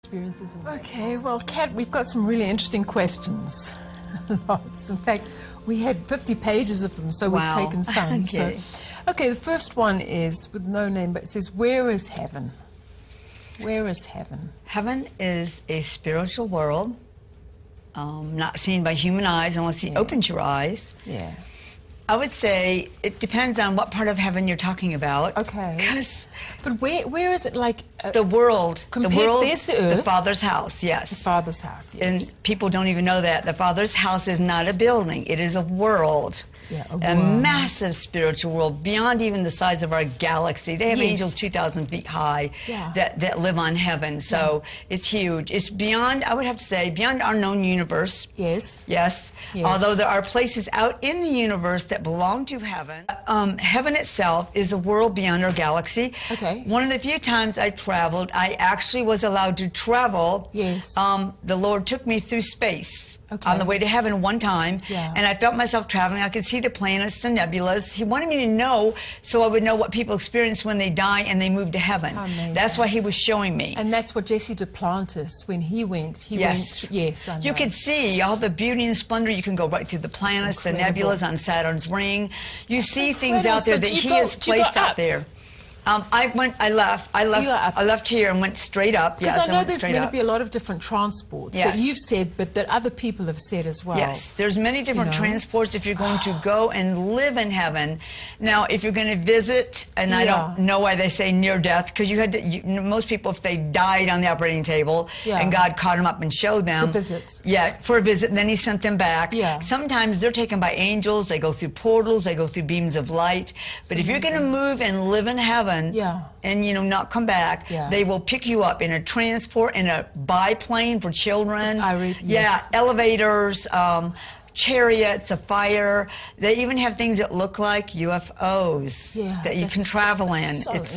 experiences. Okay, well, Kat, we've got some really interesting questions. Lots. In fact, we had 50 pages of them, so we've taken some. Okay. Okay, the first one is with no name, but it says, "Where is heaven?" Where is heaven? Heaven is a spiritual world, not seen by human eyes unless He opens your eyes. Yeah. I would say it depends on what part of heaven you're talking about. Okay. But where is it, like... the world. There's the earth. The Father's house, yes. The Father's house, yes. And people don't even know that. The Father's house is not a building. It is a world. Yeah, a massive spiritual world beyond even the size of our galaxy. They have angels 2,000 feet high that live on heaven. So it's huge. It's beyond, I would have to say, beyond our known universe. Yes. Yes. Although there are places out in the universe that belong to heaven. Heaven itself is a world beyond our galaxy. Okay. One of the few times I traveled, I actually was allowed to travel. Yes. The Lord took me through space. On the way to heaven one time, and I felt myself traveling. I could see the planets, the nebulas. He wanted me to know so I would know what people experience when they die and they move to heaven. Amazing. That's why he was showing me. And that's what Jesse Duplantis, when he went, Yes, I know. You could see all the beauty and splendor. You can go right through the planets, the nebulas on Saturn's ring. You see things out there that he has placed out there. I left here and went straight up. Because I know there's going to be a lot of different transports that you've said, but that other people have said as well. Yes, there's many different transports if you're going to go and live in heaven. Now, if you're going to visit, and I don't know why they say near death, because you had to. Most people, if they died on the operating table, and God caught them up and showed them. It's a visit. Yeah, for a visit, and then He sent them back. Yeah. Sometimes they're taken by angels. They go through portals. They go through beams of light. But if you're going to move and live in heaven, and not come back, they will pick you up in a transport, in a biplane for children. Elevators, chariots of fire. They even have things that look like UFOs that you can travel in. So it's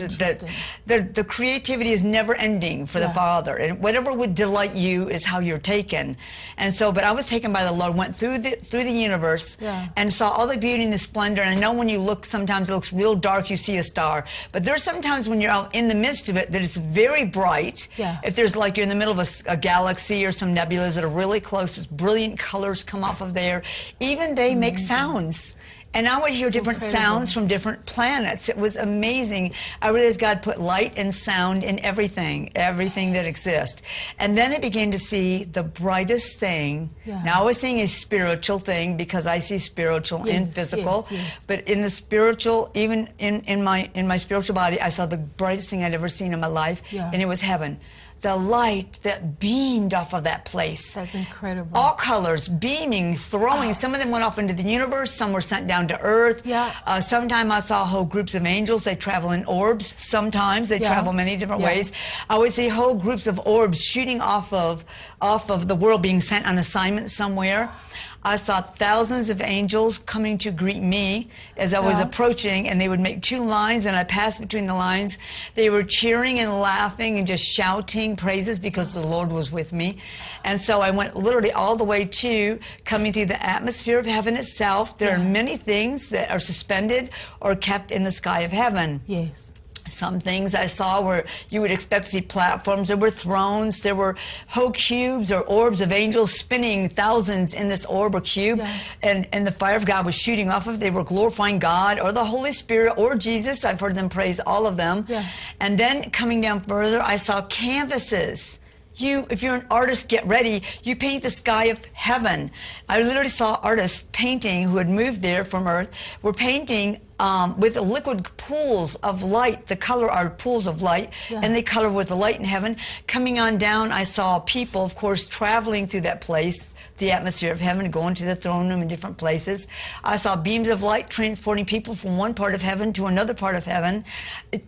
the creativity is never ending for the Father, and whatever would delight you is how you're taken. And so, but I was taken by the Lord, went through the universe, and saw all the beauty and the splendor. And I know when you look, sometimes it looks real dark, you see a star, but there's sometimes when you're out in the midst of it that it's very bright. If there's like you're in the middle of a galaxy or some nebulas that are really close, brilliant colors come off of there. Even they make sounds. And I would hear different sounds from different planets. It was amazing. I realized God put light and sound in everything that exists. And then I began to see the brightest thing. Now I was seeing a spiritual thing because I see spiritual and physical. But in the spiritual, even in my spiritual body, I saw the brightest thing I'd ever seen in my life, and it was heaven. The light that beamed off of that place. That's incredible. All colors, beaming, throwing. Some of them went off into the universe. Some were sent down to earth. Sometimes I saw whole groups of angels. They travel in orbs. Sometimes they travel many different ways. I would see whole groups of orbs shooting off of the world, being sent on assignment somewhere. I saw thousands of angels coming to greet me as I was approaching, and they would make two lines, and I passed between the lines. They were cheering and laughing and just shouting praises because the Lord was with me. And so I went literally all the way to coming through the atmosphere of heaven itself. There are many things that are suspended or kept in the sky of heaven. Yes. Some things I saw where you would expect to see platforms. There were thrones. There were whole cubes or orbs of angels spinning, thousands in this orb or cube. And the fire of God was shooting off of it. They were glorifying God or the Holy Spirit or Jesus. I've heard them praise all of them. And then coming down further, I saw canvases. If you're an artist, get ready. You paint the sky of heaven. I literally saw artists painting who had moved there from earth, were painting with liquid pools of light. The color are pools of light, and they color with the light in heaven. Coming on down, I saw people, of course, traveling through that place, the atmosphere of heaven, going to the throne room in different places. I saw beams of light transporting people from one part of heaven to another part of heaven.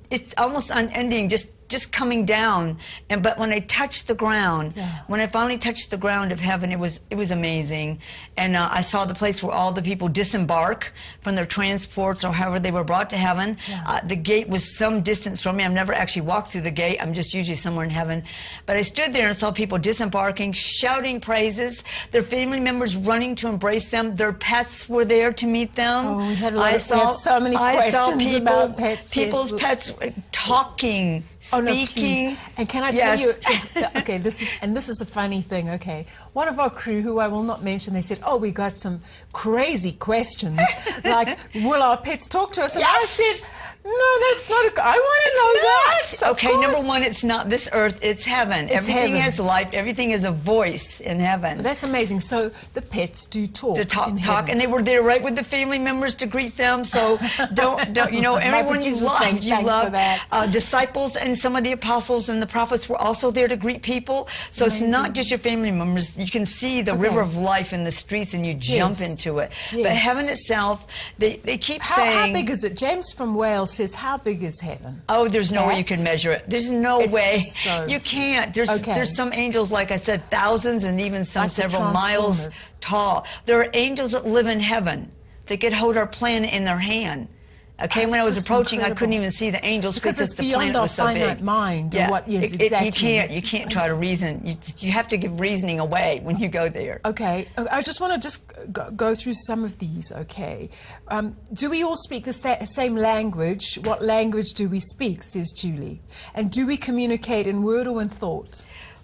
It's almost unending, just coming down. But when I touched the ground, when I finally touched the ground of heaven, it was amazing. And I saw the place where all the people disembark from their transports or however they were brought to heaven. The gate was some distance from me. I've never actually walked through the gate. I'm just usually somewhere in heaven. But I stood there and saw people disembarking, shouting praises, their family members running to embrace them. Their pets were there to meet them. Oh, we have so many questions about pets. People's pets talking speaking. And can I tell you, okay, this is a funny thing, okay. One of our crew, who I will not mention, they said, oh, we got some crazy questions, like, will our pets talk to us? And I said, no, that's not I want to know that. Okay, number one, it's not this earth, it's heaven. Everything has life, everything is a voice in heaven. That's amazing. So the pets do talk. To talk, and they were there right with the family members to greet them. So don't you know, everyone you love, disciples and some of the apostles and the prophets were also there to greet people. So it's not just your family members. You can see the river of life in the streets and you jump into it. But heaven itself, they keep saying. How big is it? James from Wales says, how big is heaven? Oh, there's no way you can measure it. There's no way. So you can't. There's some angels, like I said, thousands and even some several miles tall. There are angels that live in heaven that could hold our planet in their hand. Okay, when I was approaching, I couldn't even see the angels because the planet was so big. Because it's beyond our finite mind. Exactly. You can't try to reason. You have to give reasoning away when you go there. Okay, I just want to go through some of these, okay. Do we all speak the same language? What language do we speak, says Julie? And do we communicate in word or in thought?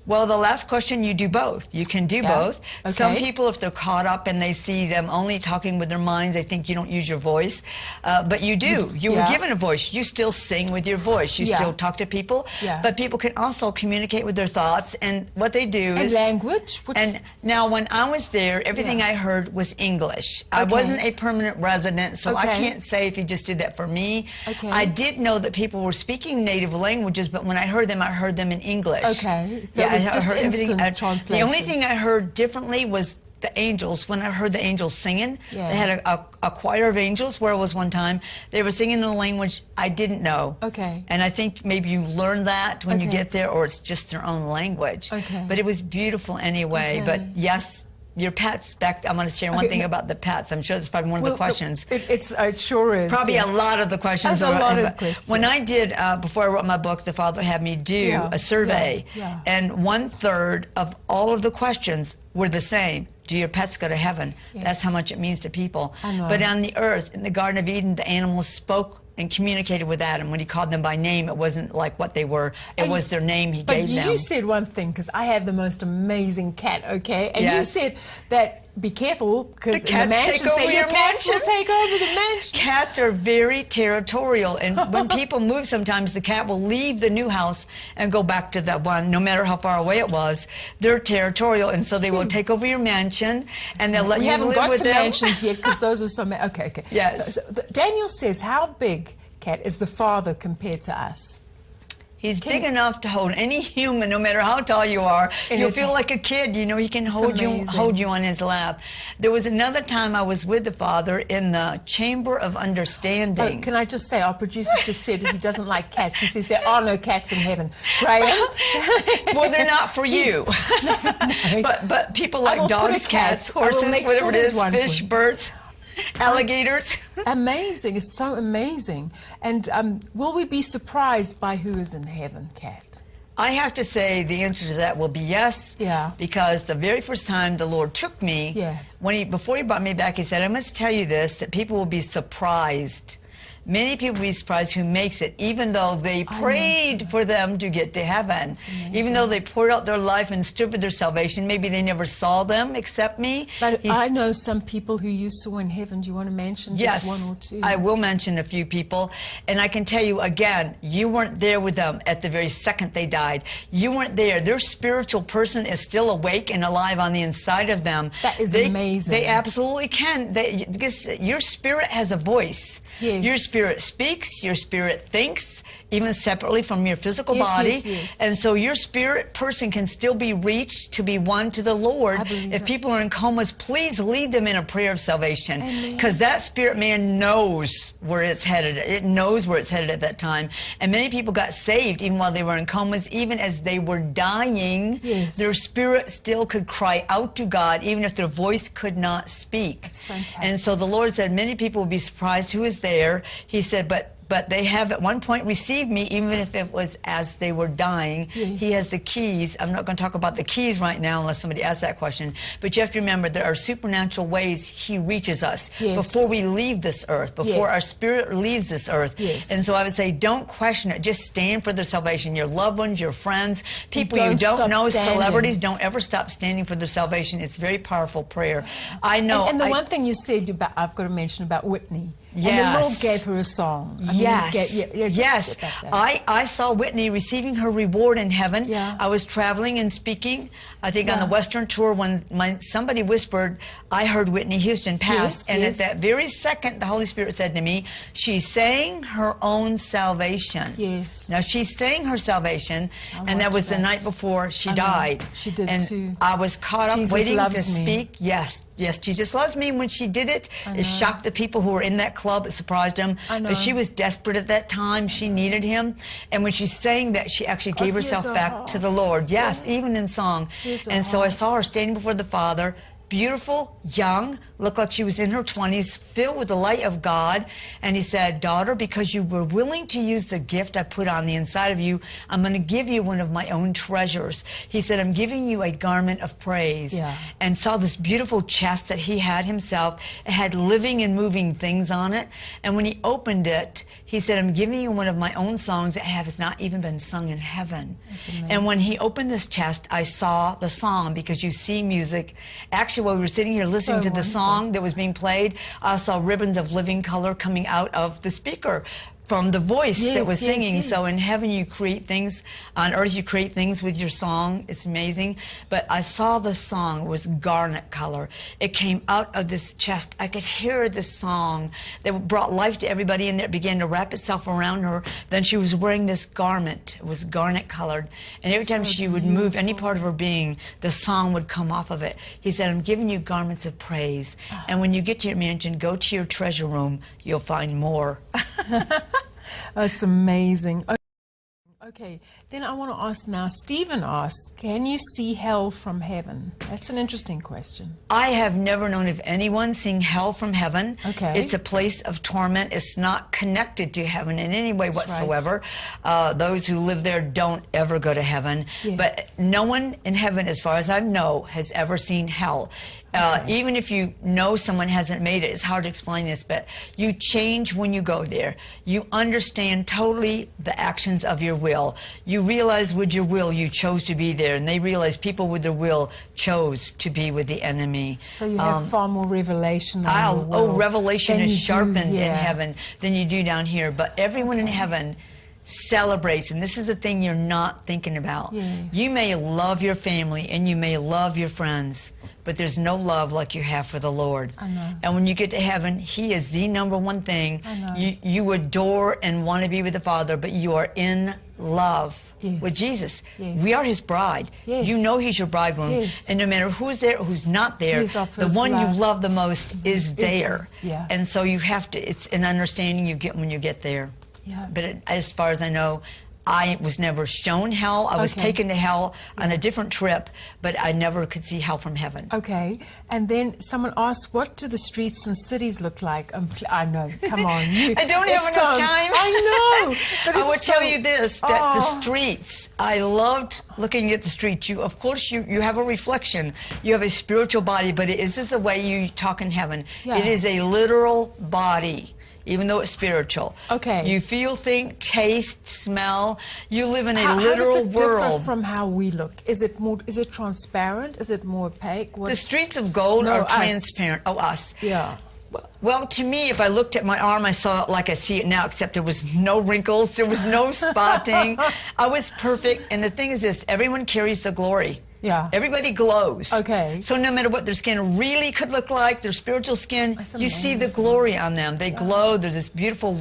Well, the last question, you do both. You can do both. Okay. Some people, if they're caught up and they see them only talking with their minds, they think you don't use your voice. But you do. You were given a voice. You still sing with your voice. You still talk to people. But people can also communicate with their thoughts. And what they do is... language? And now, when I was there, everything I heard was English. I wasn't a permanent resident, so I can't say if you just did that for me. I did know that people were speaking native languages, but when I heard them in English. Okay. So just instant translation. The only thing I heard differently was the angels. When I heard the angels singing, they had a choir of angels where I was one time. They were singing in a language I didn't know. Okay. And I think maybe you learn that when you get there, or it's just their own language. Okay. But it was beautiful anyway. But yes, your pets, I'm going to share one thing about the pets. I'm sure that's probably one of the questions. It sure is. Probably a lot of the questions. There's a lot of questions. When I did, before I wrote my book, the Father had me do a survey, and 1/3 of all of the questions were the same. Do your pets go to heaven? That's how much it means to people. But on the earth, in the Garden of Eden, the animals spoke and communicated with Adam. When he called them by name, it wasn't like what they were. It was their name he gave them. But you said one thing, because I have the most amazing cat, okay? And you said that be careful, because in the mansions your cats will take over the mansion. Cats are very territorial, and when people move, sometimes the cat will leave the new house and go back to that one, no matter how far away it was. They're territorial, and so they will take over your mansion, and they'll let you live with them. We haven't got to mansions yet, because those are so many. Okay. Yes. So Daniel says, how big, Kat, is the Father compared to us? He's big enough to hold any human, no matter how tall you are. You'll feel like a kid, you know, he can hold you on his lap. There was another time I was with the Father in the Chamber of Understanding. Can I just say, our producer just said he doesn't like cats. He says there are no cats in heaven. Graham? Well, they're not for you. No. But people like dogs, cats, horses, whatever it is, fish, birds. Alligators. Amazing. It's so amazing. And will we be surprised by who is in heaven, Kat? I have to say the answer to that will be yes. Yeah. Because the very first time the Lord took me, before he brought me back, he said, I must tell you this, that people will be surprised. Many people will be surprised who makes it, even though they prayed for them to get to heaven. Even though they poured out their life and stood for their salvation, maybe they never saw them except me. But I know some people who you saw in heaven. Do you want to mention just one or two? I will mention a few people. And I can tell you again, you weren't there with them at the very second they died. You weren't there. Their spiritual person is still awake and alive on the inside of them. That is amazing. They absolutely can. Your spirit has a voice. Yes. Your spirit speaks, your spirit thinks, even separately from your physical body. And so your spirit person can still be reached to be won to the Lord. If people are in comas, please lead them in a prayer of salvation, because that spirit man knows where it's headed. It knows where it's headed at that time. And many people got saved even while they were in comas. Even as they were dying, their spirit still could cry out to God, even if their voice could not speak. That's fantastic. And so the Lord said many people will be surprised who is there. He said, but but they have at one point received me, even if it was as they were dying. Yes. He has the keys. I'm not going to talk about the keys right now unless somebody asks that question. But you have to remember there are supernatural ways he reaches us before we leave this earth, before our spirit leaves this earth. Yes. And so I would say don't question it. Just stand for their salvation. Your loved ones, your friends, people you Don't don't know, stop celebrities, don't ever stop standing for their salvation. It's a very powerful prayer. I know. And the one thing you said about, I've got to mention about Whitney. Yes. And the Lord gave her a song. I mean, Yes. I saw Whitney receiving her reward in heaven. Yeah. I was traveling and speaking, I think on the Western tour, when somebody whispered, I heard Whitney Houston pass. And at that very second, the Holy Spirit said to me, she's saying her own salvation. Yes. Now, she's saying her salvation, and that was the night before she died. She did and too. I was caught up Jesus waiting to loves me. speak. Yes, Jesus loves me. When she did it, it shocked the people who were in that club. It surprised them. But she was desperate at that time. She needed him. And when she's saying that, she actually gave herself back to the Lord. Yes, even in song. And so I saw her standing before the Father, beautiful, young, looked like she was in her 20s, filled with the light of God. And he said, daughter, because you were willing to use the gift I put on the inside of you, I'm going to give you one of my own treasures. He said, I'm giving you a garment of praise. And saw this beautiful chest that he had himself. It had living and moving things on it. And when he opened it, he said, I'm giving you one of my own songs that has not even been sung in heaven. And when he opened this chest, I saw the song, because you see music. Actually, while we were sitting here listening to the song that was being played, I saw ribbons of living color coming out of the speaker from the voice that was singing. So in heaven you create things, on earth you create things with your song. It's amazing. But I saw the song was garnet color. It came out of this chest. I could hear this song that brought life to everybody in there. It began to wrap itself around her. Then she was wearing this garment. It was garnet colored. And every time she would move any part of her being, the song would come off of it. He said, I'm giving you garments of praise. And when you get to your mansion, go to your treasure room. You'll find more. That's amazing. Okay, then I want to ask now, Stephen asks, can you see hell from heaven? That's an interesting question. I have never known of anyone seeing hell from heaven. Okay. It's a place of torment. It's not connected to heaven in any way whatsoever. Those who live there don't ever go to heaven. But no one in heaven, as far as I know, has ever seen hell. Even if you know someone hasn't made it, it's hard to explain this, but you change when you go there. You understand totally the actions of your will. You realize with your will you chose to be there, and they realize people with their will chose to be with the enemy. So you have far more revelation on your will revelation is sharpened in heaven than you do down here. But everyone in heaven celebrates, and this is the thing you're not thinking about. You may love your family and you may love your friends, but there's no love like you have for the Lord. And when you get to heaven, He is the number one thing. You adore and want to be with the Father, but you are in love with Jesus. We are His bride. You know He's your bridegroom. And no matter who's there or who's not there, the one you love the most is there. And so you have to, it's an understanding you get when you get there. But as far as I know, I was never shown hell. I was taken to hell on a different trip, but I never could see hell from heaven. Okay. And then someone asked, what do the streets and cities look like? I know. Come on. I don't have enough time. I know. But I would tell you this, that the streets, I loved looking at the streets. Of course, you have a reflection. You have a spiritual body, but is this the way you talk in heaven? It is a literal body. Even though it's spiritual. You feel, think, taste, smell. You live in a literal world. How does it differ from how we look? Is it more? Is it transparent? Is it more opaque? The streets of gold are transparent. Oh, us. Well, to me, if I looked at my arm, I saw it like I see it now, except there was no wrinkles, there was no spotting. I was perfect. And the thing is this, everyone carries the glory. Everybody glows. So no matter what their skin really could look like, their spiritual skin, you see the glory on them. They glow. There's this beautiful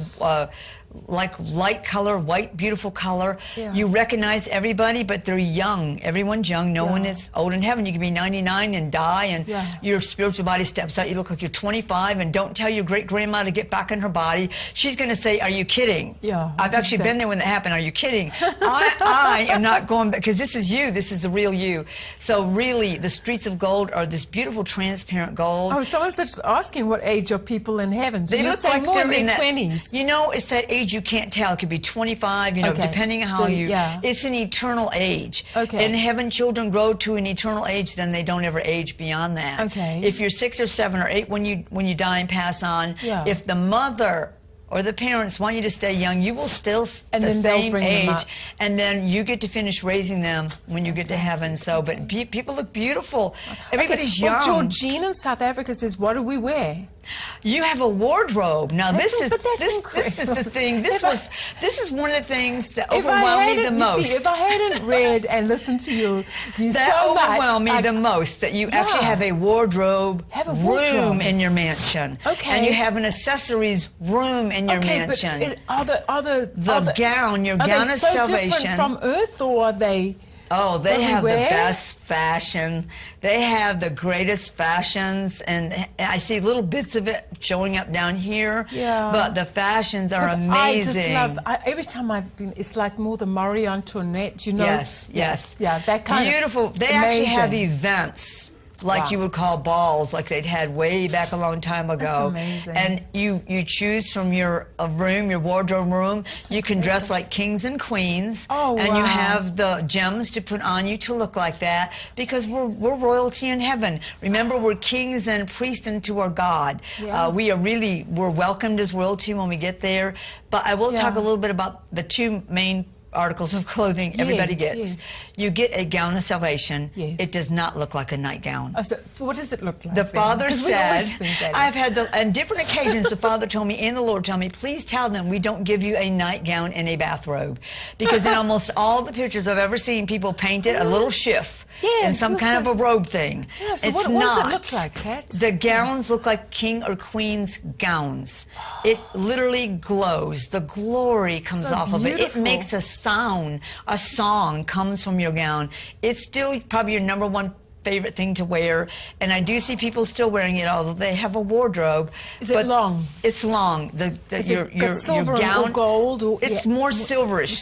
like light color, white, beautiful color. You recognize everybody, but they're young. Everyone's young. No one is old in heaven. You can be 99 and die, and your spiritual body steps out. You look like you're 25, and don't tell your great-grandma to get back in her body. She's going to say, are you kidding? I've actually been there when that happened. Are you kidding? I am not going back, because this is you. This is the real you. So really, the streets of gold are this beautiful, transparent gold. Oh, someone's just asking what age are people in heaven. So they you're look saying like more they're in in their that, 20s. You know, it's that age age you can't tell. It could be 25, you know, depending on how you. Yeah. It's an eternal age. Okay. In heaven, children grow to an eternal age, then they don't ever age beyond that. Okay. If you're 6 or 7 or 8 when you die and pass on, if the mother or the parents want you to stay young, you will still the same age, and then you get to finish raising them when you get to heaven. So, but people look beautiful. Everybody's young. Well, Georgine in South Africa says, "What do we wear?" You have a wardrobe. Now this is the thing. This is one of the things that overwhelmed me the most. You see, if I hadn't read and listened to you that so much, overwhelmed me the most, that you actually have a wardrobe room in your mansion. Okay. And you have an accessories room in your mansion. But the gown, your gown of so salvation. Different from Earth, or are they? Oh, they have the best fashion. They have the greatest fashions, and I see little bits of it showing up down here. Yeah. But the fashions are amazing. I just love. Every time I've been, it's like more the Marie Antoinette, you know. Yes, yes. Yeah, that kind beautiful. They actually have events. Like you would call balls, like they'd had way back a long time ago. That's amazing. And you choose from your room, your wardrobe room. You can dress like kings and queens. Oh, and you have the gems to put on you to look like that, because we're royalty in heaven. Remember, we're kings and priests unto our God. Yeah. We're welcomed as royalty when we get there. But I will talk a little bit about the two main articles of clothing everybody gets. Yes. You get a gown of salvation. Yes. It does not look like a nightgown. Oh, so what does it look like? The Father said, I've had on different occasions, the Father told me and the Lord told me, please tell them we don't give you a nightgown and a bathrobe. Because in almost all the pictures I've ever seen, people painted a little shift and some kind of a robe thing. Yeah, so it's what not. does it look like, Kat? The gowns look like king or queen's gowns. It literally glows. The glory comes off of it. It makes a sound. A song comes from your gown. It's still probably your #1 favorite thing to wear, and I do see people still wearing it, although they have a wardrobe. Is it long? It's long. Your gown, or gold? Or, it's more silverish,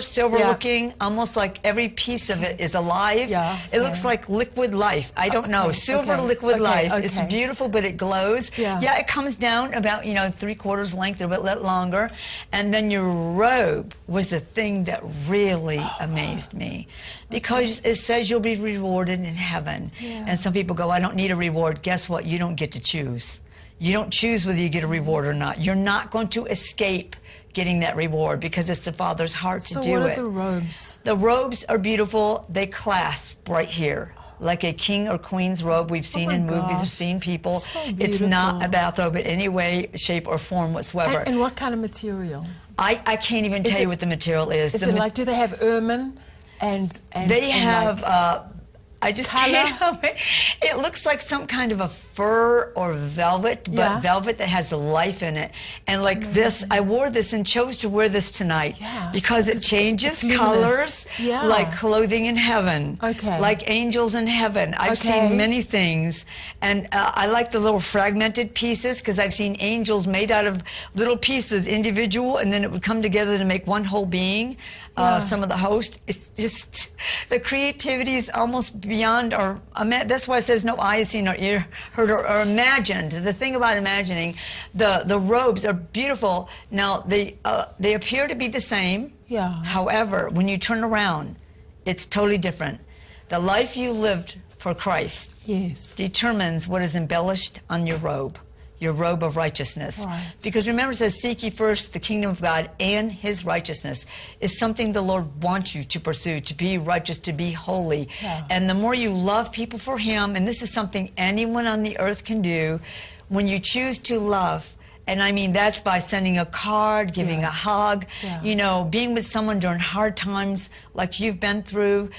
silver looking, almost like every piece of it is alive. Yeah, it looks like liquid life. I don't know, silver liquid life. It's beautiful, but it glows. Yeah, it comes down about 3/4 length, or a bit longer, and then your robe was the thing that really amazed me, because it says you'll be rewarded in heaven. And some people go, I don't need a reward. Guess what? You don't get to choose. You don't choose whether you get a reward or not. You're not going to escape getting that reward, because it's the Father's heart to do it. So what are the robes? The robes are beautiful. They clasp right here, like a king or queen's robe we've seen in movies, we've seen people. So it's not a bathrobe in any way, shape, or form whatsoever. And what kind of material? I can't even tell you what the material is. Is it like, do they have ermine and they have like, I just can't help it. It looks like some kind of a fur or velvet, but velvet that has life in it. And like this, I wore this and chose to wear this tonight because it changes colors like clothing in heaven, like angels in heaven. I've seen many things, and I like the little fragmented pieces, because I've seen angels made out of little pieces, individual, and then it would come together to make one whole being. Some of the host, it's just, the creativity is almost beyond our, that's why it says no eye has seen or ear heard or imagined. The thing about imagining, the robes are beautiful. Now, they appear to be the same. However, when you turn around, it's totally different. The life you lived for Christ determines what is embellished on your robe of righteousness. Because remember, it says, seek ye first the kingdom of God and his righteousness. Is something the Lord wants you to pursue, to be righteous, to be holy. And the more you love people for him, and this is something anyone on the earth can do, when you choose to love, and I mean that's by sending a card, giving a hug, being with someone during hard times like you've been through,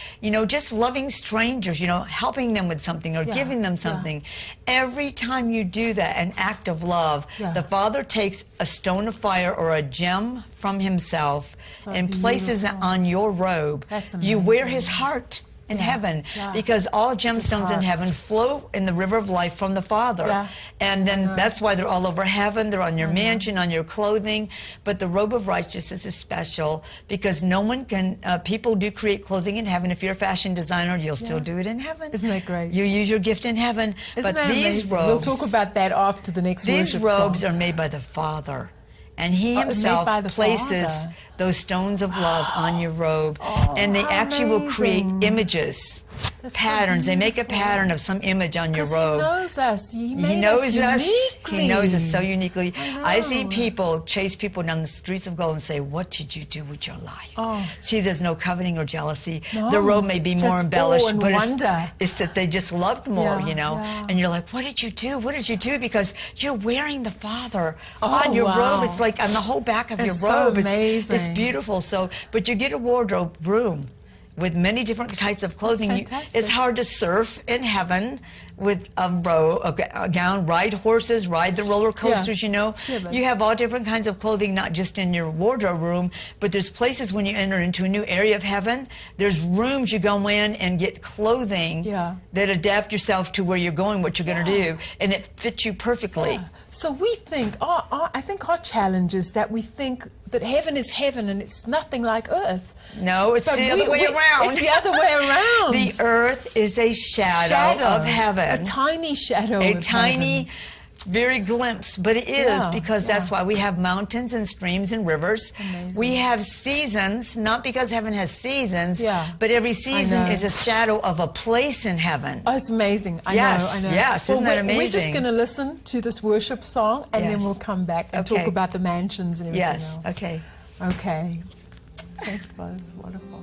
just loving strangers, helping them with something or giving them something. Every time you do that, an act of love, the Father takes a stone of fire or a gem from himself and places it on your robe. You wear his heart in heaven, because all gemstones in heaven flow in the river of life from the Father. And then that's why they're all over heaven. They're on your mansion, on your clothing. But the robe of righteousness is special, because no one can, people do create clothing in heaven. If you're a fashion designer, you'll still do it in heaven. Isn't that great? You use your gift in heaven. Isn't but that these amazing? robes, we'll talk about that after the next worship These robes song. are made by the Father. and He made Himself by the places Father. those stones of love on your robe, and they how actually will create amazing. images, That's so patterns. They make a beautiful. pattern of some image on your Because robe. He knows us. He made He knows us. uniquely. He knows us so uniquely. I I've seen know. people chase people down the streets of gold and say, "What did you do with your life?" Oh. See, there's no coveting or jealousy. No, The robe may be just more awe embellished, and but wonder. it's that they just loved more, Yeah, you know. yeah. And you're like, "What did you do? What did you do?" Because you're wearing the Father Oh, on your wow. robe. It's like on the whole back of It's your so robe. It's amazing. beautiful. So, but you get a wardrobe room with many different types of clothing. fantastic. It's hard to surf in heaven with a gown, ride horses, ride the roller coasters, you know. Yeah, but- You have all different kinds of clothing, not just in your wardrobe room, but there's places when you enter into a new area of heaven, there's rooms you go in and get clothing Yeah. that adapt yourself to where you're going, what you're going to do, and it fits you perfectly. Yeah. So we think, I think our challenge is that we think that heaven is heaven and it's nothing like earth. No, it's But the other way around. It's the other way around. The earth is a shadow of heaven. A tiny shadow A of tiny, heaven. very glimpse, but it is Yeah, because that's yeah. why we have mountains and streams and rivers. Amazing. We have seasons, not because heaven has seasons, Yeah. but every season know. is a shadow of a place in heaven. Oh, it's amazing. I Yes, know, I know. yes, Well, isn't that We're just amazing? going to listen to this worship song and then Yes. we'll come back and Okay. talk about the mansions and everything Yes, else. okay. Okay. That was wonderful.